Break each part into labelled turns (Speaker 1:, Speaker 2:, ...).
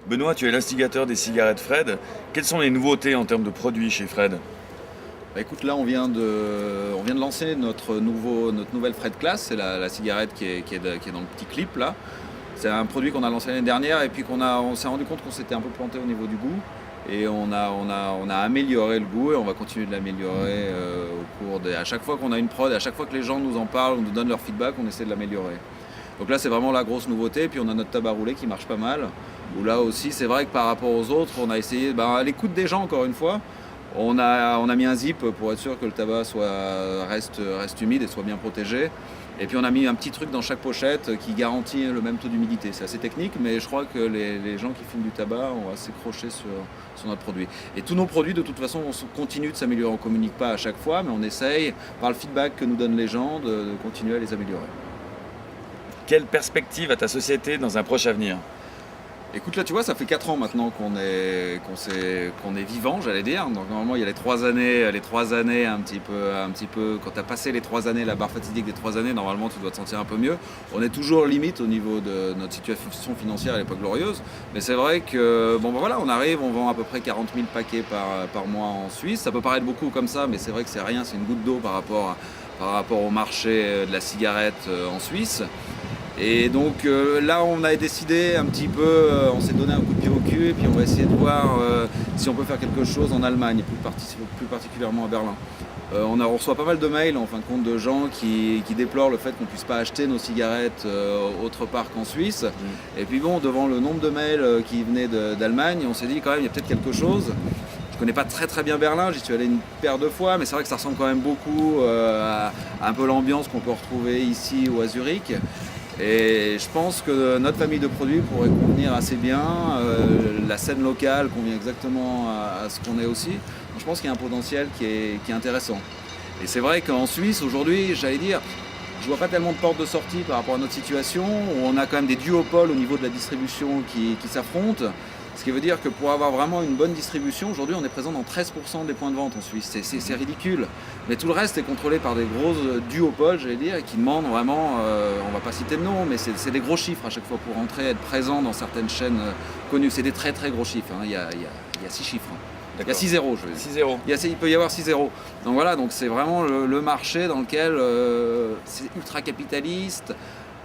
Speaker 1: Benoît, tu es l'instigateur des cigarettes Fred. Quelles sont les nouveautés en termes de produits chez Fred?
Speaker 2: Bah écoute, là on vient de lancer notre nouvelle Fred Class, c'est la cigarette qui est dans le petit clip là. C'est un produit qu'on a lancé l'année dernière et puis on s'est rendu compte qu'on s'était un peu planté au niveau du goût. Et on a amélioré le goût et on va continuer de l'améliorer à chaque fois qu'on a une prod, à chaque fois que les gens nous en parlent, nous donnent leur feedback, on essaie de l'améliorer. Donc là c'est vraiment la grosse nouveauté, puis on a notre tabac roulé qui marche pas mal, où là aussi c'est vrai que par rapport aux autres, on a essayé, à l'écoute des gens encore une fois, on a mis un zip pour être sûr que le tabac reste humide et soit bien protégé. Et puis on a mis un petit truc dans chaque pochette qui garantit le même taux d'humidité. C'est assez technique, mais je crois que les gens qui fument du tabac ont assez croché sur notre produit. Et tous nos produits, de toute façon, on continue de s'améliorer. On ne communique pas à chaque fois, mais on essaye, par le feedback que nous donnent les gens, de continuer à les améliorer.
Speaker 1: Quelle perspective a ta société dans un proche avenir?
Speaker 2: Écoute, là, tu vois, ça fait 4 ans maintenant qu'on est vivant, j'allais dire. Donc, normalement, il y a les 3 années, un petit peu, quand tu as passé les 3 années, la barre fatidique des 3 années, normalement, tu dois te sentir un peu mieux. On est toujours limite au niveau de notre situation financière, elle n'est pas glorieuse. Mais c'est vrai que, voilà, on arrive, on vend à peu près 40 000 paquets par mois en Suisse. Ça peut paraître beaucoup comme ça, mais c'est vrai que c'est rien, c'est une goutte d'eau par rapport au marché de la cigarette en Suisse. Et donc là on a décidé un petit peu, on s'est donné un coup de pied au cul et puis on va essayer de voir si on peut faire quelque chose en Allemagne, plus particulièrement à Berlin. On reçoit pas mal de mails en fin de compte de gens qui déplorent le fait qu'on ne puisse pas acheter nos cigarettes autre part qu'en Suisse. Et puis bon, devant le nombre de mails qui venaient d'Allemagne, on s'est dit quand même il y a peut-être quelque chose. Je connais pas très bien Berlin, j'y suis allé une paire de fois, mais c'est vrai que ça ressemble quand même beaucoup à un peu l'ambiance qu'on peut retrouver ici ou à Zurich. Et je pense que notre famille de produits pourrait convenir assez bien. La scène locale convient exactement à ce qu'on est aussi. Donc je pense qu'il y a un potentiel qui est intéressant. Et c'est vrai qu'en Suisse, aujourd'hui, j'allais dire, je vois pas tellement de portes de sortie par rapport à notre situation, où on a quand même des duopoles au niveau de la distribution qui s'affrontent. Ce qui veut dire que pour avoir vraiment une bonne distribution, aujourd'hui on est présent dans 13% des points de vente en Suisse. C'est ridicule. Mais tout le reste est contrôlé par des grosses duopoles, j'allais dire, qui demandent vraiment, on va pas citer de nom, mais c'est des gros chiffres à chaque fois pour rentrer, être présent dans certaines chaînes connues. C'est des très gros chiffres. Il y a 6 chiffres. Il y a 6 zéros, je veux dire.
Speaker 1: 6-0.
Speaker 2: Il peut y avoir 6 zéros. Donc voilà, donc c'est vraiment le marché dans lequel c'est ultra capitaliste,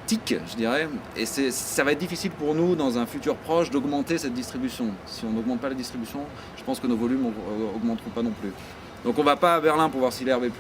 Speaker 2: je dirais, et ça va être difficile pour nous dans un futur proche d'augmenter cette distribution. Si on n'augmente pas la distribution, je pense que nos volumes augmenteront pas non plus. Donc on va pas à Berlin pour voir si l'herbe est plus